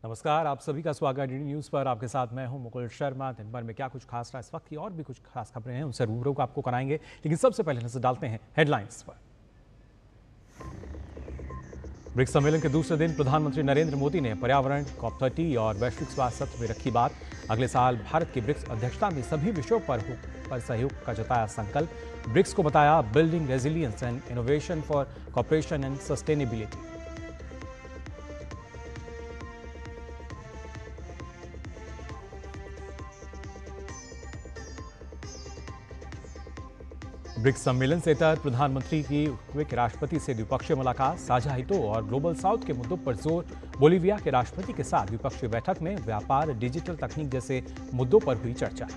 नमस्कार, आप सभी का स्वागत है डीडी न्यूज़ पर। आपके साथ मैं हूं मुकुल शर्मा। दिन भर में क्या कुछ खास रहा इस वक्त की और भी कुछ खास खबरें हैं, उनसे रूबरू को आपको कराएंगे। लेकिन सबसे पहले नजर डालते हैं हेडलाइंस पर। ब्रिक्स सम्मेलन के दूसरे दिन प्रधानमंत्री नरेंद्र मोदी ने पर्यावरण, COP30 और वैश्विक स्वास्थ्य सत्र में रखी बात। अगले साल भारत की ब्रिक्स अध्यक्षता में सभी विषयों पर सहयोग का जताया संकल्प। ब्रिक्स को बताया building resilience and innovation for cooperation and sustainability. BRICS सम्मेलन से तहत प्रधानमंत्री की उरुग्वे के राष्ट्रपति से द्विपक्षीय मुलाकात, साझा हितों और ग्लोबल साउथ के मुद्दों पर जोर। बोलीविया के राष्ट्रपति के साथ द्विपक्षीय बैठक में व्यापार, डिजिटल तकनीक जैसे मुद्दों पर हुई चर्चा।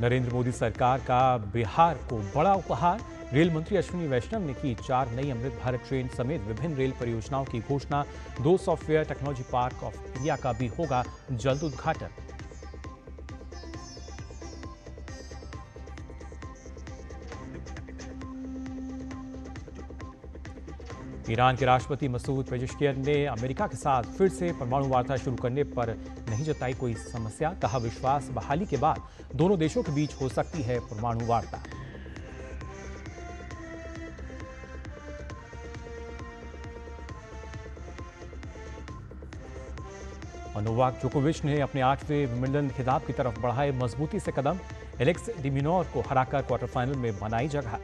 नरेंद्र मोदी सरकार का बिहार को बड़ा उपहार। रेल मंत्री अश्विनी वैष्णव ने की 4 नई अमृत भारत ट्रेन समेत विभिन्न रेल परियोजनाओं की घोषणा। 2 software technology park of India का भी होगा जल्द उद्घाटन। ईरान के राष्ट्रपति मसूद पेजेश्कियन ने अमेरिका के साथ फिर से परमाणु वार्ता शुरू करने पर नहीं जताई कोई समस्या। कहा विश्वास बहाली के बाद दोनों देशों के बीच हो सकती है परमाणु वार्ता। और नोवाक जोकोविच ने अपने 8वें विंबलडन खिताब की तरफ बढ़ाए मजबूती से कदम। एलेक्स डी मिनोर को हराकर क्वार्टर फाइनल में बनाई जगह।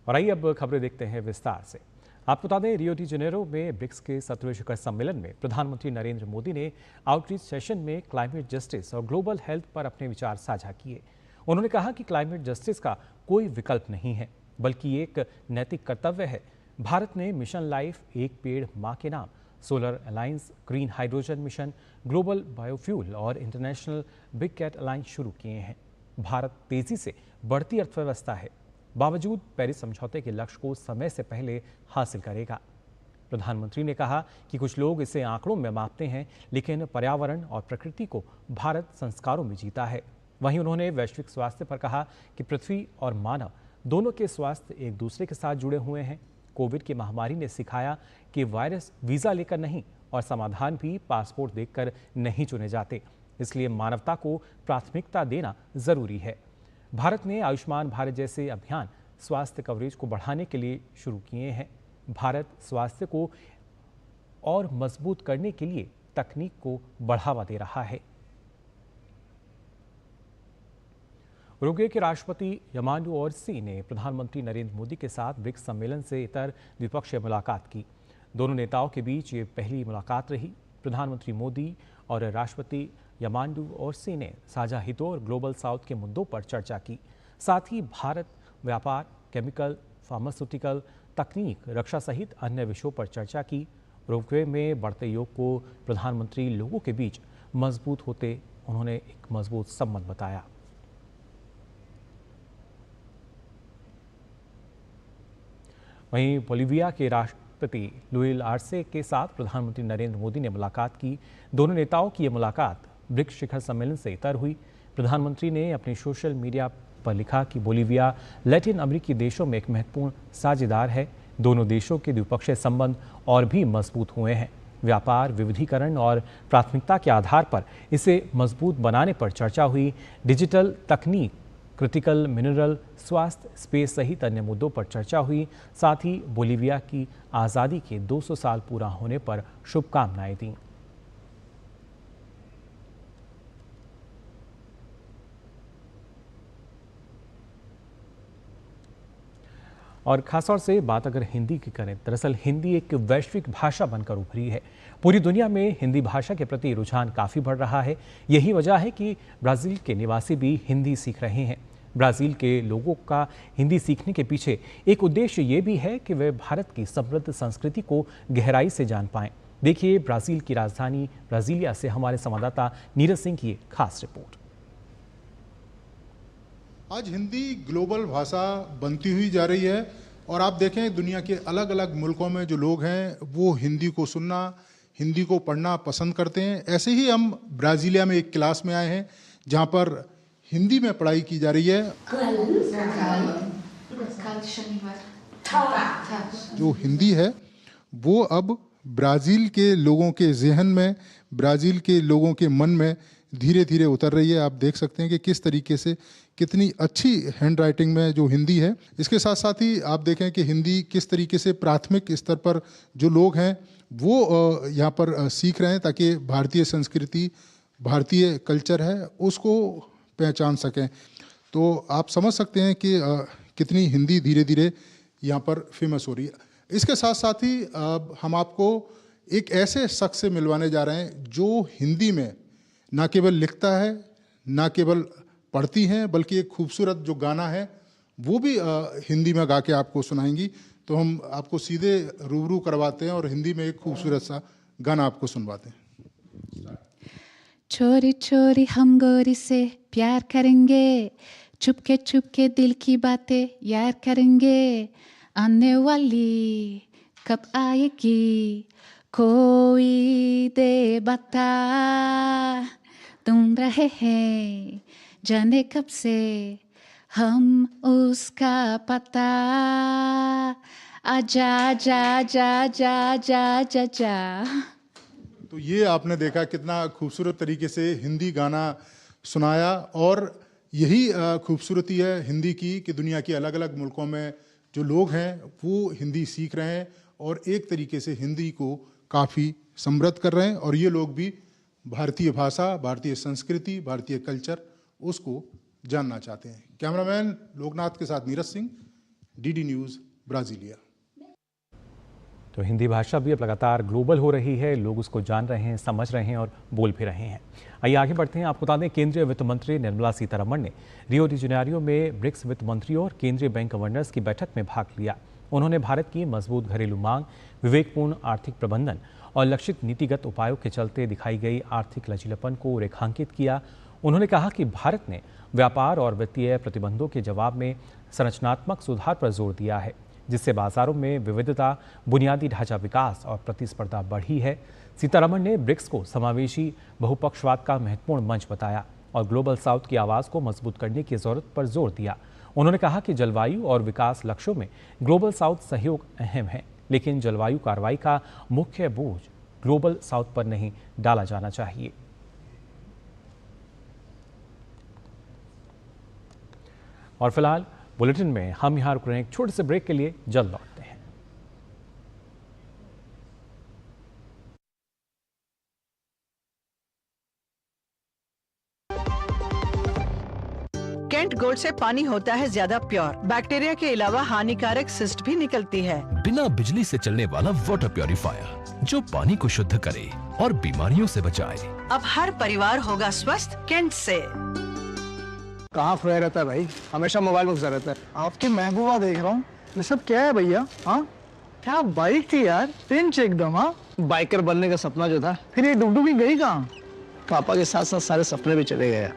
और आइए अब खबरें देखते हैं विस्तार से। आपको बता दें, रियो डी जेनेरो में ब्रिक्स के 17वें शिखर सम्मेलन में प्रधानमंत्री नरेंद्र मोदी ने आउटरीच सेशन में क्लाइमेट जस्टिस और ग्लोबल हेल्थ पर अपने विचार साझा किए। उन्होंने कहा कि क्लाइमेट जस्टिस का कोई विकल्प नहीं है, बल्कि एक नैतिक कर्तव्य है। भारत ने मिशन लाइफ, एक पेड़ मां के नाम, solar alliance, green hydrogen mission, global biofuel और इंटरनेशनल बिग कैट अलायंस शुरू किए हैं। भारत तेजी से बढ़ती अर्थव्यवस्था है, बावजूद पेरिस समझौते के लक्ष्य को समय से पहले हासिल करेगा। प्रधानमंत्री ने कहा कि कुछ लोग इसे आंकड़ों में मापते हैं, लेकिन पर्यावरण और प्रकृति को भारत संस्कारों में जीता है। वहीं उन्होंने वैश्विक स्वास्थ्य पर कहा कि पृथ्वी और मानव दोनों के स्वास्थ्य एक दूसरे के साथ जुड़े हुए हैं। कोविड की महामारी ने सिखाया कि वायरस वीजा लेकर नहीं और समाधान भी पासपोर्ट देखकर नहीं चुने जाते, इसलिए मानवता को प्राथमिकता देना जरूरी है। भारत ने आयुष्मान भारत जैसे अभियान स्वास्थ्य कवरेज को बढ़ाने के लिए शुरू किए हैं। भारत स्वास्थ्य को और मजबूत करने के लिए तकनीक को बढ़ावा दे रहा है। उरुग्वे के राष्ट्रपति यमांडू ओरसी ने प्रधानमंत्री नरेंद्र मोदी के साथ ब्रिक्स सम्मेलन से इतर द्विपक्षीय मुलाकात की। दोनों नेताओं के बीच ये पहली मुलाकात रही। प्रधानमंत्री मोदी और राष्ट्रपति यमांडू ओरसी ने साझा हितों और ग्लोबल साउथ के मुद्दों पर चर्चा की। साथ ही भारत, व्यापार, केमिकल, फार्मास्यूटिकल, तकनीक, रक्षा सहित अन्य विषयों पर चर्चा की। उरुग्वे में बढ़ते योग को प्रधानमंत्री लोगों के बीच मजबूत होते उन्होंने एक मजबूत संबंध बताया। वहीं बोलीविया के राष्ट्रपति लुइस आर्से के साथ प्रधानमंत्री नरेंद्र मोदी ने मुलाकात की। दोनों नेताओं की यह मुलाकात ब्रिक्स शिखर सम्मेलन से इतर हुई। प्रधानमंत्री ने अपने सोशल मीडिया पर लिखा कि बोलीविया लैटिन अमेरिकी देशों में एक महत्वपूर्ण साझेदार है। दोनों देशों के द्विपक्षीय संबंध और भी मजबूत हुए हैं। व्यापार, विविधीकरण और प्राथमिकता के आधार पर इसे मजबूत बनाने पर चर्चा हुई। डिजिटल तकनीक, क्रिटिकल मिनरल, स्वास्थ्य, स्पेस सहित अन्य मुद्दों पर चर्चा हुई। साथ ही बोलीविया की आज़ादी के 200 साल पूरा होने पर शुभकामनाएं दी। और खासतौर से बात अगर हिंदी की करें, दरअसल हिंदी एक वैश्विक भाषा बनकर उभरी है। पूरी दुनिया में हिंदी भाषा के प्रति रुझान काफ़ी बढ़ रहा है। यही वजह है कि ब्राज़ील के निवासी भी हिंदी सीख रहे हैं। ब्राज़ील के लोगों का हिंदी सीखने के पीछे एक उद्देश्य ये भी है कि वे भारत की समृद्ध संस्कृति को गहराई से जान पाएं। देखिए ब्राज़ील की राजधानी ब्राज़ीलिया से हमारे संवाददाता नीरज सिंह की खास रिपोर्ट। आज हिंदी ग्लोबल भाषा बनती हुई जा रही है। और आप देखें दुनिया के अलग अलग मुल्कों में जो लोग हैं वो हिंदी को सुनना, हिंदी को पढ़ना पसंद करते हैं। ऐसे ही हम ब्राज़ीलिया में एक क्लास में आए हैं जहाँ पर हिंदी में पढ़ाई की जा रही है। जो हिंदी है वो अब ब्राज़ील के लोगों के जहन में, ब्राज़ील के लोगों के मन में धीरे धीरे उतर रही है। आप देख सकते हैं कि किस तरीके से, कितनी अच्छी हैंड राइटिंग में जो हिंदी है। इसके साथ साथ ही आप देखें कि हिंदी किस तरीके से प्राथमिक स्तर पर जो लोग हैं वो यहाँ पर सीख रहे हैं, ताकि भारतीय संस्कृति, भारतीय कल्चर है उसको पहचान सकें। तो आप समझ सकते हैं कि कितनी हिंदी धीरे धीरे यहाँ पर फेमस हो रही है। इसके साथ साथ ही हम आपको एक ऐसे शख्स से मिलवाने जा रहे हैं जो हिंदी में ना केवल लिखता है, ना केवल पढ़ती हैं, बल्कि एक खूबसूरत जो गाना है वो भी हिंदी में गा के आपको सुनाएंगी। तो हम आपको सीधे रूबरू करवाते हैं और हिंदी में एक खूबसूरत सा गाना आपको सुनवाते हैं। चोरी चोरी हम गोरी से प्यार करेंगे, चुपके दिल की बातें यार करेंगे, आने वाली कब आएगी कोई दे बता, तुम रहे हैं जाने कब से हम उसका पता, आजा जा जा जा जा जा जा। तो ये आपने देखा कितना खूबसूरत तरीके से हिंदी गाना सुनाया। और यही खूबसूरती है हिंदी की कि दुनिया के अलग अलग मुल्कों में जो लोग हैं वो हिंदी सीख रहे हैं और एक तरीके से हिंदी को काफ़ी समृद्ध कर रहे हैं। और ये लोग भी भारतीय भाषा, भारतीय संस्कृति, भारतीय कल्चर उसको जानना चाहते हैं। कैमरामैन लोकनाथ के साथ Neeraj Singh, DD news, Brasilia. तो हिंदी भाषा भी अब लगातार ग्लोबल हो रही है, लोग उसको जान रहे हैं, समझ रहे हैं और बोल भी रहे हैं। आइए आगे बढ़ते हैं। आपको बता दें, केंद्रीय वित्त मंत्री निर्मला सीतारमण ने रियो डी जेनेरियो में ब्रिक्स वित्त मंत्रियों और केंद्रीय बैंक गवर्नर्स की बैठक में भाग लिया। उन्होंने भारत की मजबूत घरेलू मांग, विवेकपूर्ण आर्थिक प्रबंधन और लक्षित नीतिगत उपायों के चलते दिखाई गई आर्थिक लचीलापन को रेखांकित किया। उन्होंने कहा कि भारत ने व्यापार और वित्तीय प्रतिबंधों के जवाब में संरचनात्मक सुधार पर जोर दिया है, जिससे बाजारों में विविधता, बुनियादी ढांचा विकास और प्रतिस्पर्धा बढ़ी है। सीतारमण ने ब्रिक्स को समावेशी बहुपक्षवाद का महत्वपूर्ण मंच बताया और ग्लोबल साउथ की आवाज़ को मजबूत करने की जरूरत पर जोर दिया। उन्होंने कहा कि जलवायु और विकास लक्ष्यों में ग्लोबल साउथ सहयोग अहम है, लेकिन जलवायु कार्रवाई का मुख्य बोझ ग्लोबल साउथ पर नहीं डाला जाना चाहिए। और फिलहाल बुलेटिन में हम यहाँ रुक रहे हैं एक छोटे से ब्रेक के लिए, जल्द लौटते हैं। केंट गोल्ड से पानी होता है ज्यादा प्योर, बैक्टीरिया के अलावा हानिकारक सिस्ट भी निकलती है। बिना बिजली से चलने वाला वाटर प्योरीफायर जो पानी को शुद्ध करे और बीमारियों से बचाए। अब हर परिवार होगा स्वस्थ केंट से। कहाँ खोया रहता है भाई, हमेशा मोबाइल में घुसा रहता है। आपकी महबूबा देख रहा हूँ, ये सब क्या है भैया? हाँ क्या बाइक थी यार, पिंच एकदम। हाँ बाइकर बनने का सपना जो था, फिर ये डुगडुगी गई कहाँ? पापा के साथ साथ सारे सपने भी चले गए।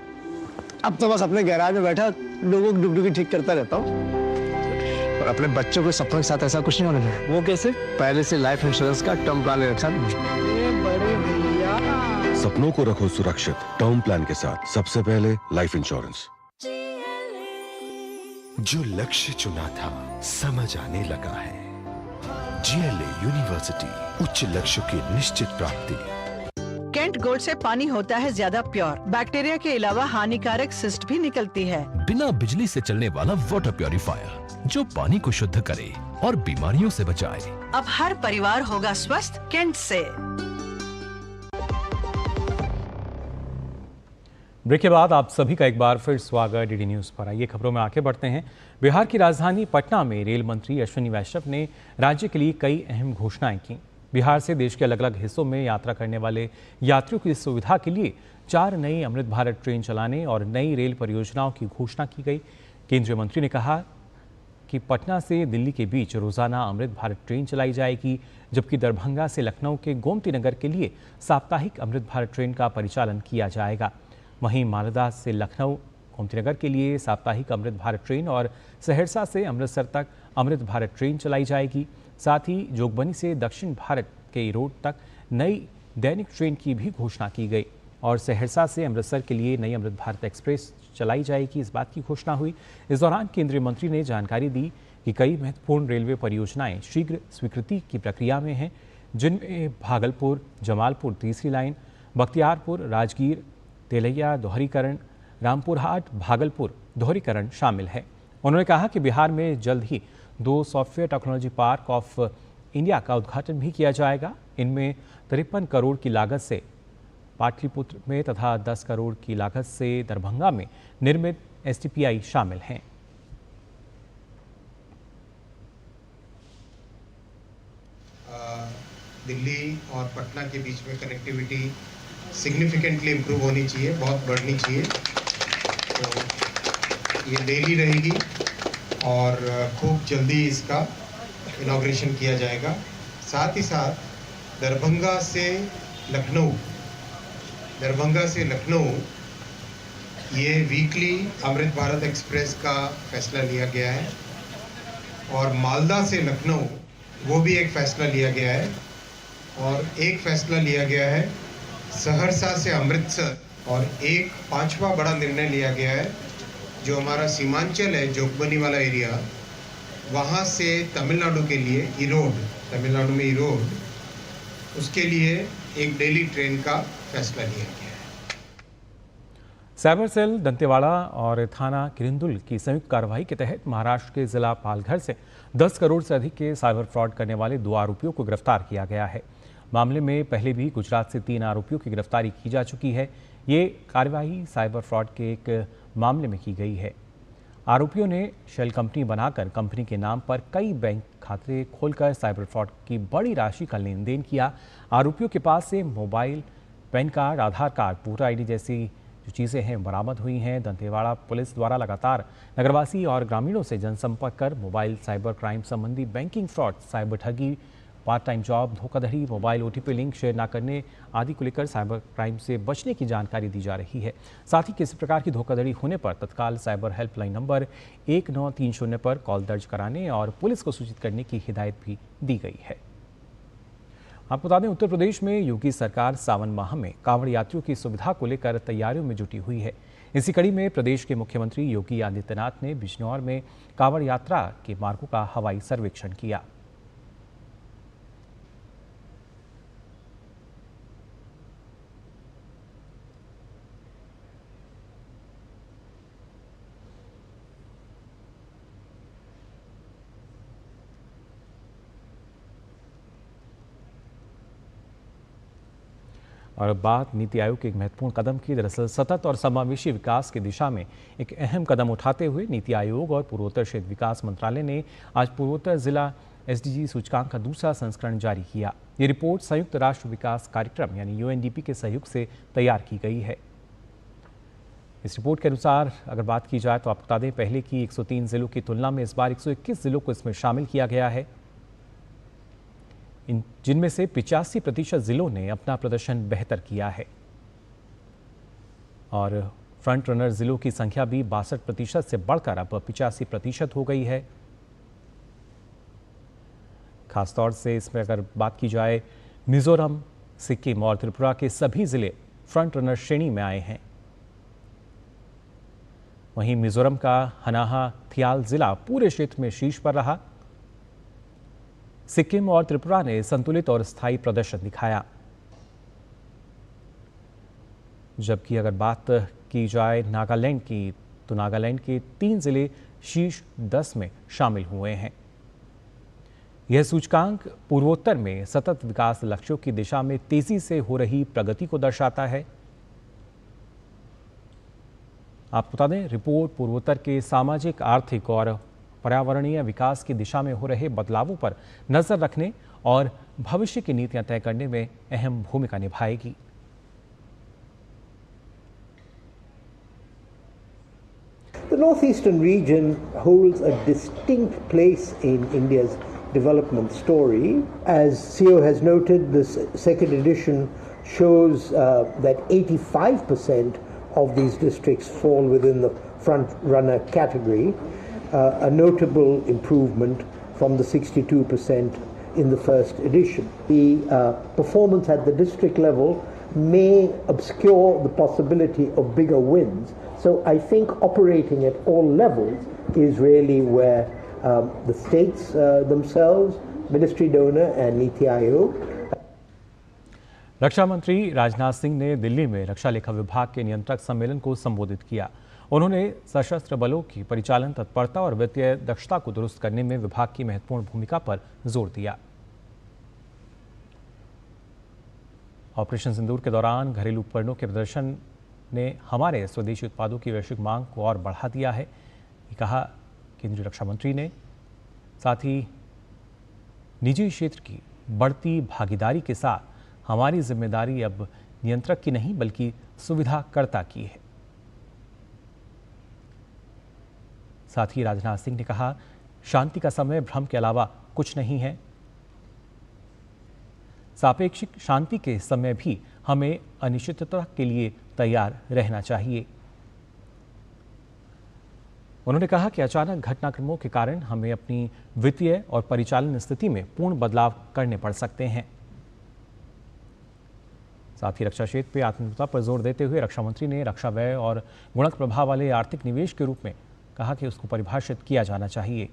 अब तो बस अपने गैराज में बैठा लोगों की डुगडुगी ठीक करता रहता हूँ। और अपने बच्चों के सपनों के साथ ऐसा कुछ नहीं होने देना। वो कैसे? पहले से लाइफ इंश्योरेंस का टर्म प्लान ले रखा। बड़े भैया, सपनों को रखो सुरक्षित टर्म प्लान के साथ। सबसे पहले लाइफ इंश्योरेंस। जो लक्ष्य चुना था समझ आने लगा है। GLA यूनिवर्सिटी, उच्च लक्ष्य की निश्चित प्राप्ति। केंट गोल्ड से पानी होता है ज्यादा प्योर, बैक्टीरिया के अलावा हानिकारक सिस्ट भी निकलती है। बिना बिजली से चलने वाला वाटर प्योरीफायर जो पानी को शुद्ध करे और बीमारियों से बचाए। अब हर परिवार होगा स्वस्थ केंट से। ब्रेक के बाद आप सभी का एक बार फिर स्वागत डीडी न्यूज़ पर। आइए खबरों में आगे बढ़ते हैं। बिहार की राजधानी पटना में रेल मंत्री अश्विनी वैष्णव ने राज्य के लिए कई अहम घोषणाएं की। बिहार से देश के अलग अलग हिस्सों में यात्रा करने वाले यात्रियों की सुविधा के लिए 4 नई अमृत भारत ट्रेन चलाने और नई रेल परियोजनाओं की घोषणा की गई। केंद्रीय मंत्री ने कहा कि पटना से दिल्ली के बीच रोजाना अमृत भारत ट्रेन चलाई जाएगी, जबकि दरभंगा से लखनऊ के गोमती नगर के लिए साप्ताहिक अमृत भारत ट्रेन का परिचालन किया जाएगा। वहीं मालदा से लखनऊ, गोमतीनगर के लिए साप्ताहिक अमृत भारत ट्रेन और सहरसा से अमृतसर तक अमृत भारत ट्रेन चलाई जाएगी। साथ ही जोगबनी से दक्षिण भारत के ईरोड तक नई दैनिक ट्रेन की भी घोषणा की गई और सहरसा से अमृतसर के लिए नई अमृत भारत एक्सप्रेस चलाई जाएगी, इस बात की घोषणा हुई। इस दौरान केंद्रीय मंत्री ने जानकारी दी कि कई महत्वपूर्ण रेलवे परियोजनाएं शीघ्र स्वीकृति की प्रक्रिया में हैं, जिनमें भागलपुर जमालपुर तीसरी लाइन, बख्तियारपुर राजगीर तेलैया दोहरीकरण, रामपुर हाट भागलपुर दोहरीकरण शामिल है। उन्होंने कहा कि बिहार में जल्द ही 2 software technology park of India का उद्घाटन भी किया जाएगा। इनमें 53 करोड़ की लागत से पाटलिपुत्र में तथा 10 करोड़ की लागत से दरभंगा में निर्मित STPI शामिल हैं। दिल्ली और पटना के बीच में कनेक्टिविटी सिग्निफिकेंटली इम्प्रूव होनी चाहिए, बहुत बढ़नी चाहिए। तो ये डेली रहेगी और खूब जल्दी इसका इनॉग्रेशन किया जाएगा। साथ ही साथ दरभंगा से लखनऊ ये वीकली अमृत भारत एक्सप्रेस का फैसला लिया गया है और मालदा से लखनऊ वो भी एक फैसला लिया गया है और एक फैसला लिया गया है सहरसा से अमृतसर और एक 5वां बड़ा निर्णय लिया गया है जो हमारा सीमांचल है, जोगबनी वाला एरिया, वहाँ से तमिलनाडु के लिए तमिलनाडु में ईरोड, उसके लिए एक डेली ट्रेन का फैसला लिया गया है। साइबर सेल दंतेवाड़ा और थाना किरंदुल की संयुक्त कार्रवाई के तहत महाराष्ट्र के जिला पालघर से 10 करोड़ से अधिक के साइबर फ्रॉड करने वाले 2 आरोपियों को गिरफ्तार किया गया है। मामले में पहले भी गुजरात से 3 आरोपियों की गिरफ्तारी की जा चुकी है। ये कार्रवाई साइबर फ्रॉड के एक मामले में की गई है। आरोपियों ने शेल कंपनी बनाकर कंपनी के नाम पर कई बैंक खाते खोलकर साइबर फ्रॉड की बड़ी राशि का लेन देन किया। आरोपियों के पास से मोबाइल, पैन कार्ड, आधार कार्ड, वोटर ID जैसी जो चीज़ें हैं बरामद हुई हैं। दंतेवाड़ा पुलिस द्वारा लगातार नगरवासी और ग्रामीणों से जनसंपर्क कर मोबाइल साइबर क्राइम संबंधी बैंकिंग फ्रॉड, साइबर ठगी, पार्ट टाइम जॉब, धोखाधड़ी, मोबाइल OTP लिंक शेयर न करने आदि को लेकर साइबर क्राइम से बचने की जानकारी दी जा रही है। साथ ही किसी प्रकार की धोखाधड़ी होने पर तत्काल साइबर हेल्पलाइन नंबर 1930 पर कॉल दर्ज कराने और पुलिस को सूचित करने की हिदायत भी दी गई है। आपको बता दें, उत्तर प्रदेश में योगी सरकार सावन माह में कांवड़ यात्रियों की सुविधा को लेकर तैयारियों में जुटी हुई है। इसी कड़ी में प्रदेश के मुख्यमंत्री योगी आदित्यनाथ ने बिजनौर में कांवड़ यात्रा के मार्गों का हवाई सर्वेक्षण किया। और अब बात नीति आयोग के एक महत्वपूर्ण कदम की। दरअसल सतत और समावेशी विकास की दिशा में एक अहम कदम उठाते हुए नीति आयोग और पूर्वोत्तर क्षेत्र विकास मंत्रालय ने आज पूर्वोत्तर जिला SDG सूचकांक का दूसरा संस्करण जारी किया। ये रिपोर्ट संयुक्त राष्ट्र विकास कार्यक्रम यानी UNDP के सहयोग से तैयार की गई है। इस रिपोर्ट के अनुसार अगर बात की जाए तो आपको बता दें, पहले की 103 जिलों की तुलना में इस बार 121 जिलों को इसमें शामिल किया गया है, जिनमें से 85% जिलों ने अपना प्रदर्शन बेहतर किया है और फ्रंट रनर जिलों की संख्या भी 62% से बढ़कर अब 85% हो गई है। खासतौर से इसमें अगर बात की जाए, मिजोरम, सिक्किम और त्रिपुरा के सभी जिले फ्रंट रनर श्रेणी में आए हैं। वहीं मिजोरम का हनाहा थियाल जिला पूरे क्षेत्र में शीर्ष पर रहा। सिक्किम और त्रिपुरा ने संतुलित और स्थायी प्रदर्शन दिखाया। जबकि अगर बात की जाए नागालैंड की, तो नागालैंड के 3 जिले शीर्ष 10 में शामिल हुए हैं। यह सूचकांक पूर्वोत्तर में सतत विकास लक्ष्यों की दिशा में तेजी से हो रही प्रगति को दर्शाता है। आपको बता दें, रिपोर्ट पूर्वोत्तर के सामाजिक, आर्थिक और पर्यावरणीय विकास की दिशा में हो रहे बदलावों पर नजर रखने और भविष्य की नीतियां तय करने में अहम भूमिका निभाएगी। The northeastern region holds a distinct place in India's development story. As CEO has noted, this second edition shows that 85% of these districts fall within the front runner category, a notable improvement from the 62% in the first edition. The performance at the district level may obscure the possibility of bigger wins. So I think operating at all levels is really where the states themselves, Ministry Donor and Niti Aayog. रक्षा मंत्री राजनाथ सिंह ने दिल्ली में रक्षा लेखा विभाग के नियंत्रक सम्मेलन को संबोधित किया। उन्होंने सशस्त्र बलों की परिचालन तत्परता और वित्तीय दक्षता को दुरुस्त करने में विभाग की महत्वपूर्ण भूमिका पर जोर दिया। ऑपरेशन सिंदूर के दौरान घरेलू उपकरणों के प्रदर्शन ने हमारे स्वदेशी उत्पादों की वैश्विक मांग को और बढ़ा दिया है, ये कहा केंद्रीय रक्षा मंत्री ने। साथ ही निजी क्षेत्र की बढ़ती भागीदारी के साथ हमारी जिम्मेदारी अब नियंत्रक की नहीं बल्कि सुविधाकर्ता की है। साथ ही राजनाथ सिंह ने कहा, शांति का समय भ्रम के अलावा कुछ नहीं है। सापेक्षिक शांति के समय भी हमें अनिश्चितता के लिए तैयार रहना चाहिए। उन्होंने कहा कि अचानक घटनाक्रमों के कारण हमें अपनी वित्तीय और परिचालन स्थिति में पूर्ण बदलाव करने पड़ सकते हैं। साथ ही रक्षा क्षेत्र में आत्मनिर्भरता पर जोर देते हुए रक्षा मंत्री ने रक्षा व्यय और गुणक प्रभाव वाले आर्थिक निवेश के रूप में कहा कि उसको परिभाषित किया जाना चाहिए।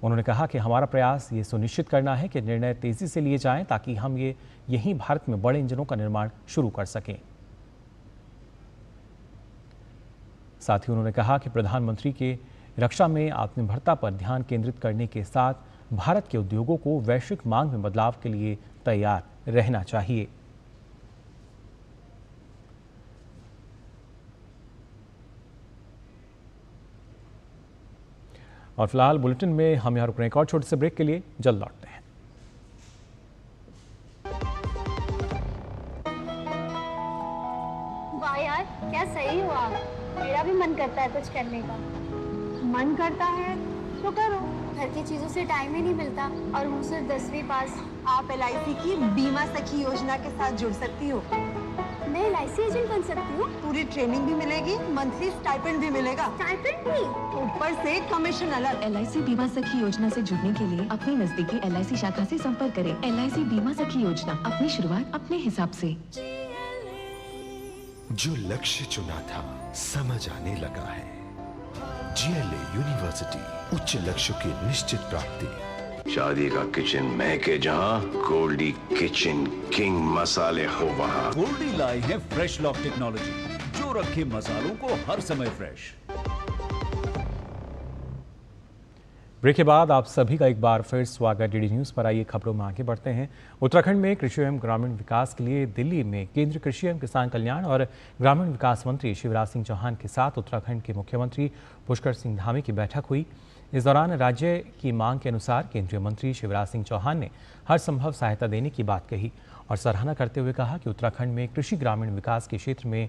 उन्होंने कहा कि हमारा प्रयास ये सुनिश्चित करना है कि निर्णय तेजी से लिए जाएं ताकि हम यहीं भारत में बड़े इंजनों का निर्माण शुरू कर सकें। साथ ही उन्होंने कहा कि प्रधानमंत्री के रक्षा में आत्मनिर्भरता पर ध्यान केंद्रित करने के साथ भारत के उद्योगों को वैश्विक मांग में बदलाव के लिए तैयार रहना चाहिए। और फिलहाल बुलेटिन में हम यहाँ रुक रहे हैं एक और छोटे से ब्रेक के लिए, जल्द लौटते हैं। वाह यार, क्या सही हो आप। मेरा भी मन करता है कुछ करने का। मन करता है तो करो। घर की चीजों से टाइम ही नहीं मिलता और हूँ सिर्फ 10वीं पास। आप LIC की बीमा सखी योजना के साथ जुड़ सकती हो। मैं LIC एजेंट बन सकती हूँ। पूरी ट्रेनिंग भी मिलेगी, मंथली स्टाइपेंड भी मिलेगा। स्टाइपेंड भी? ऊपर से कमीशन अलग। LIC बीमा सखी योजना से जुड़ने के लिए अपनी नजदीकी LIC शाखा से संपर्क करें। LIC बीमा सखी योजना, अपनी शुरुआत अपने हिसाब से। जो लक्ष्य चुना था समझ आने लगा है। GLA यूनिवर्सिटी, उच्च लक्ष्य की निश्चित प्राप्ति। शादी का किचन महके जहाँ, गोल्डी किचन किंग मसाले हो वहाँ। गोल्डी लाई है फ्रेश लॉक टेक्नोलॉजी, जो रखे मसालों को हर समय फ्रेश। ब्रेक के बाद आप सभी का एक बार फिर स्वागत। DD न्यूज़ पर आइए खबरों में आगे बढ़ते हैं। उत्तराखंड में कृषि एवं ग्रामीण विकास के लिए दिल्ली में केंद्रीय कृषि एवं किसान कल्याण और ग्रामीण विकास मंत्री शिवराज सिंह चौहान के साथ उत्तराखंड के मुख्यमंत्री पुष्कर सिंह धामी की बैठक हुई। इस दौरान राज्य की मांग के अनुसार केंद्रीय मंत्री शिवराज सिंह चौहान ने हर संभव सहायता देने की बात कही और सराहना करते हुए कहा कि उत्तराखंड में कृषि ग्रामीण विकास के क्षेत्र में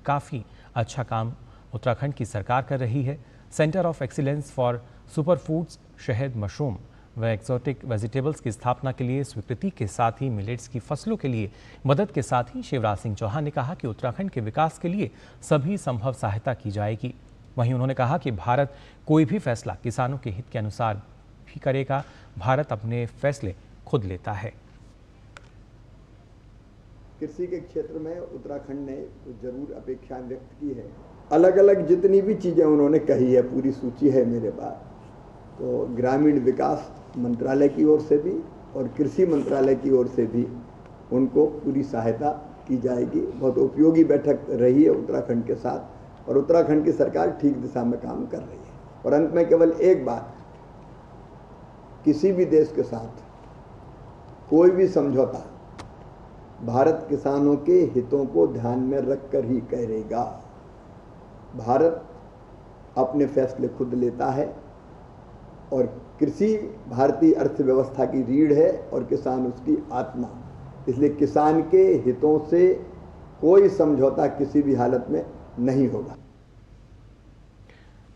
काफ़ी अच्छा काम उत्तराखंड की सरकार कर रही है। Centre of excellence for super foods, शहद, मशरूम व एक्सोटिक वेजिटेबल्स की स्थापना के लिए स्वीकृति के साथ ही मिलेट्स की फसलों के लिए मदद के साथ ही शिवराज सिंह चौहान ने कहा कि उत्तराखंड के विकास के लिए सभी संभव सहायता की जाएगी। वहीं उन्होंने कहा कि भारत कोई भी फैसला किसानों के हित के अनुसार भी करेगा। भारत अपने फैसले खुद लेता है। कृषि के क्षेत्र में उत्तराखंड ने जरूर अपेक्षाएं व्यक्त की है। अलग अलग जितनी भी चीज़ें उन्होंने कही है, पूरी सूची है मेरे पास। तो ग्रामीण विकास मंत्रालय की ओर से भी और कृषि मंत्रालय की ओर से भी उनको पूरी सहायता की जाएगी। बहुत उपयोगी बैठक रही है उत्तराखंड के साथ और उत्तराखंड की सरकार ठीक दिशा में काम कर रही है। और अंत में केवल एक बात, किसी भी देश के साथ कोई भी समझौता भारत किसानों के हितों को ध्यान में रखकर ही करेगा। भारत अपने फैसले खुद लेता है और कृषि भारतीय अर्थव्यवस्था की रीढ़ है और किसान उसकी आत्मा। इसलिए किसान के हितों से कोई समझौता किसी भी हालत में नहीं होगा।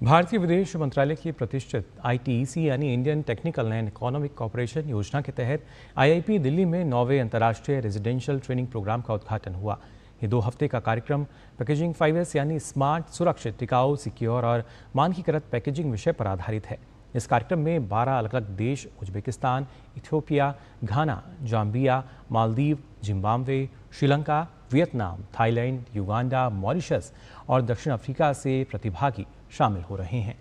भारतीय विदेश मंत्रालय की प्रतिष्ठित ITEC यानी Indian technical and economic corporation योजना के तहत IIP दिल्ली में 9वें अंतर्राष्ट्रीय रेजिडेंशियल ट्रेनिंग प्रोग्राम का उद्घाटन हुआ। ये 2 हफ्ते का कार्यक्रम पैकेजिंग 5S यानी स्मार्ट, सुरक्षित, टिकाऊ, सिक्योर और मानकीकृत पैकेजिंग विषय पर आधारित है। इस कार्यक्रम में 12 अलग अलग देश Uzbekistan, Ethiopia, Ghana, Zambia, Maldives, Zimbabwe, Sri Lanka, Vietnam, Thailand, Uganda, Mauritius और दक्षिण अफ्रीका से प्रतिभागी शामिल हो रहे हैं।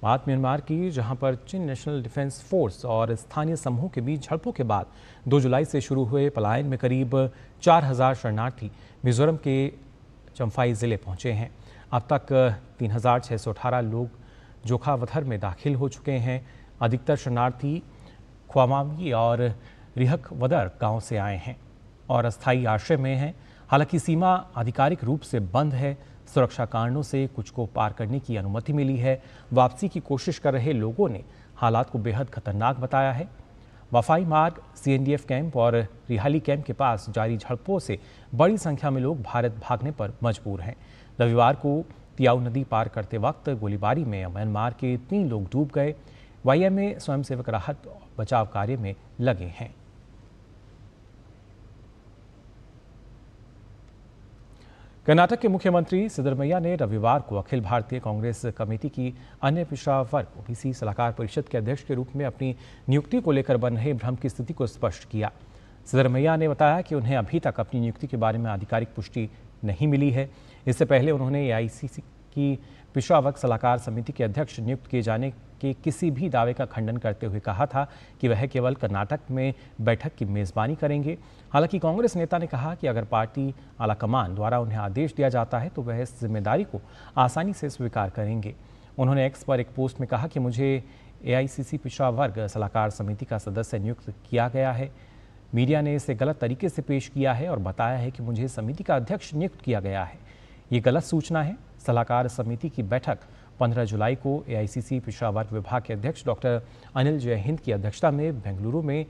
बात म्यांमार की, जहां पर चीन नेशनल डिफेंस फोर्स और स्थानीय समूहों के बीच झड़पों के बाद 2 जुलाई से शुरू हुए पलायन में करीब 4000 शरणार्थी मिजोरम के चम्फाई जिले पहुंचे हैं। अब तक 3618 लोग जोखावथर में दाखिल हो चुके हैं। अधिकतर शरणार्थी ख्वामावी और रिहकवदर गांव से आए हैं और अस्थायी आश्रय में हैं। हालांकि सीमा आधिकारिक रूप से बंद है। सुरक्षा कारणों से कुछ को पार करने की अनुमति मिली है। वापसी की कोशिश कर रहे लोगों ने हालात को बेहद खतरनाक बताया है। वफाई मार्ग, CNDF कैंप और रिहाली कैंप के पास जारी झड़पों से बड़ी संख्या में लोग भारत भागने पर मजबूर हैं। रविवार को तियाऊ नदी पार करते वक्त गोलीबारी में म्यांमार के 3 लोग डूब गए। YMA स्वयंसेवक राहत और बचाव कार्य में लगे हैं। कर्नाटक के मुख्यमंत्री सिद्धरमैया ने रविवार को अखिल भारतीय कांग्रेस कमेटी की अन्य पिछड़ा वर्ग OBC सलाहकार परिषद के अध्यक्ष के रूप में अपनी नियुक्ति को लेकर बन रहे भ्रम की स्थिति को स्पष्ट किया। सिद्धरमैया ने बताया कि उन्हें अभी तक अपनी नियुक्ति के बारे में आधिकारिक पुष्टि नहीं मिली है। इससे पहले उन्होंने AICC की पिछड़ा वर्ग सलाहकार समिति के अध्यक्ष नियुक्त किए जाने के किसी भी दावे का खंडन करते हुए कहा था कि वह केवल कर्नाटक में बैठक की मेज़बानी करेंगे। हालांकि कांग्रेस नेता ने कहा कि अगर पार्टी आलाकमान द्वारा उन्हें आदेश दिया जाता है तो वह इस जिम्मेदारी को आसानी से स्वीकार करेंगे। उन्होंने X पर एक पोस्ट में कहा कि मुझे AICC पिछड़ा वर्ग सलाहकार समिति का सदस्य नियुक्त किया गया है। मीडिया ने इसे गलत तरीके से पेश किया है और बताया है कि मुझे समिति का अध्यक्ष नियुक्त किया गया है। ये गलत सूचना है। सलाहकार समिति की बैठक 15 जुलाई को AICC पिछड़ा वर्ग विभाग के अध्यक्ष डॉक्टर अनिल जयहिंद की अध्यक्षता में बेंगलुरु में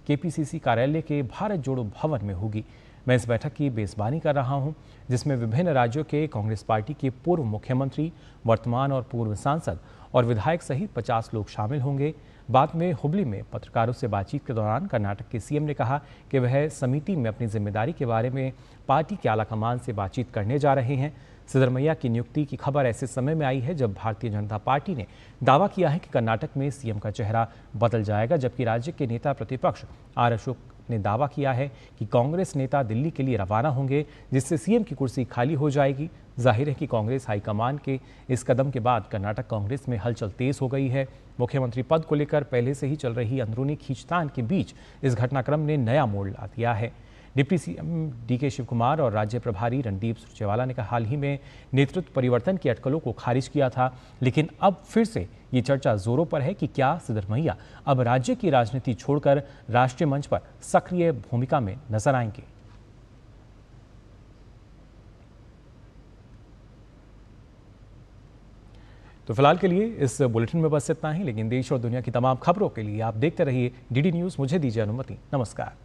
KPCC कार्यालय के भारत जोड़ो भवन में होगी। मैं इस बैठक की मेज़बानी कर रहा हूं, जिसमें विभिन्न राज्यों के कांग्रेस पार्टी के पूर्व मुख्यमंत्री, वर्तमान और पूर्व सांसद और विधायक सहित 50 लोग शामिल होंगे। बाद में हुबली में पत्रकारों से बातचीत के दौरान कर्नाटक के CM ने कहा कि वह समिति में अपनी जिम्मेदारी के बारे में पार्टी के आलाकमान से बातचीत करने जा रहे हैं। सिद्धरमैया की नियुक्ति की खबर ऐसे समय में आई है जब भारतीय जनता पार्टी ने दावा किया है कि कर्नाटक में CM का चेहरा बदल जाएगा, जबकि राज्य के नेता प्रतिपक्ष R अशोक ने दावा किया है कि कांग्रेस नेता दिल्ली के लिए रवाना होंगे, जिससे CM की कुर्सी खाली हो जाएगी। जाहिर है कि कांग्रेस हाईकमान के इस कदम के बाद कर्नाटक कांग्रेस में हलचल तेज हो गई है। मुख्यमंत्री पद को लेकर पहले से ही चल रही अंदरूनी खींचतान के बीच इस घटनाक्रम ने नया मोड़ ला दिया है। डिप्टी CM DK शिवकुमार और राज्य प्रभारी रणदीप सुरजेवाला ने हाल ही में नेतृत्व परिवर्तन की अटकलों को खारिज किया था, लेकिन अब फिर से ये चर्चा जोरों पर है कि क्या सिद्धरमैया अब राज्य की राजनीति छोड़कर राष्ट्रीय मंच पर सक्रिय भूमिका में नजर आएंगे। तो फिलहाल के लिए इस बुलेटिन में बस इतना ही, लेकिन देश और दुनिया की तमाम खबरों के लिए आप देखते रहिए DD न्यूज़। मुझे दीजिए अनुमति। नमस्कार।